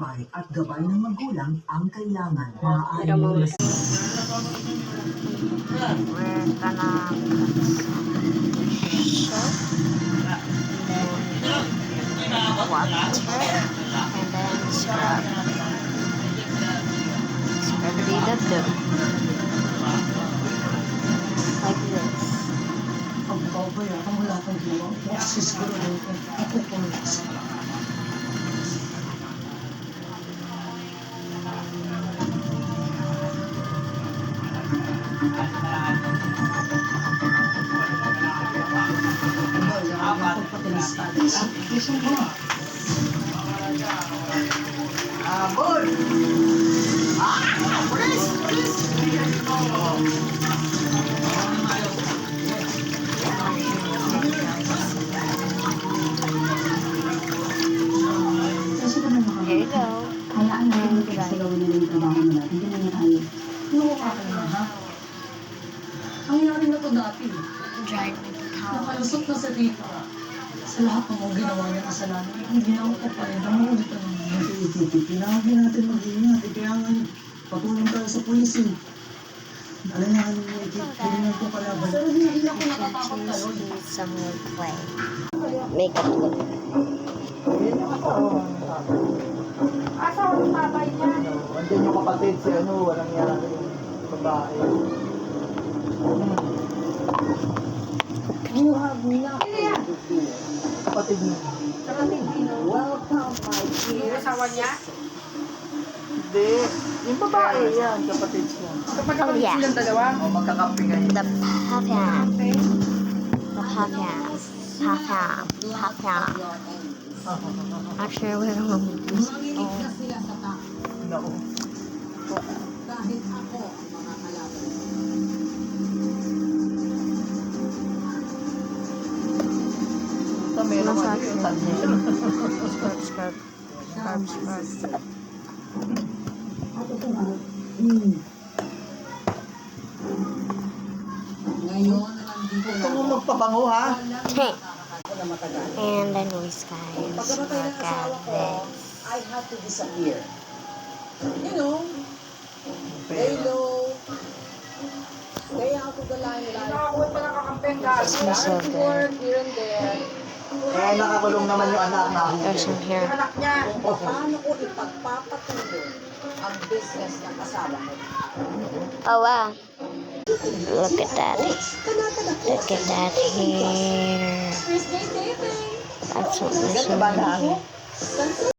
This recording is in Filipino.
patnubay at gabay ng magulang ang kailangan. Maaari mo We're gonna water and then scrub. Scrub the dough. Like this. Ang babaya, ang wala kang gawa. Boses ko rin ako po. Abol! Please! Here you go. Hayaan natin ito sa gawin nila yung trabaho nila. Hindi na niya tayo. Ano ka kayo na, ha? Ang nangyari na to dati. Dried with the towel. Nakalusot na sa dito. Sa lahat ng mga ginawa niya kasalanan, hindi na ako pa rin. Namulit na naman. Kailangan natin mag-ingat. Kaya nga, patulong tayo sa pulis eh. Alangan mo, kailangan ko kalaban. Pero hindi ako natatakot kayo. Choose some more play. Makeup look. Andyan yung kapatid si walang yari. Babae. You have not Kapatid niya. welcome, my dear. Hindi. Yung babae yan, kapatid siya. Oh yeah. O, magkakampi kayo. The puff-yam. The puff-yam. Puff-yam. Puff-yam. Actually, we're going to do this. Naku. Kahit ako ang mga kalaban. Ito, meron ka Massage. yung tanong. Scrub, scrub. Scrub, scrub. At itong ngayon, nandito Gusto mo magpabango, ha? Okay. ako na matagal. And then we guys, Pagkamatay ng look asawa at ko, this. I had to disappear. You know, they know. Kaya ako galahin This is so good. here and there. Eh, nakakulong naman yung anak na. There's some here. Kung paano ko ipagpapatuloy ang business ng asawa ko. Oh wow. Look at that. Look at that here. That's what this Ganda ba na? one.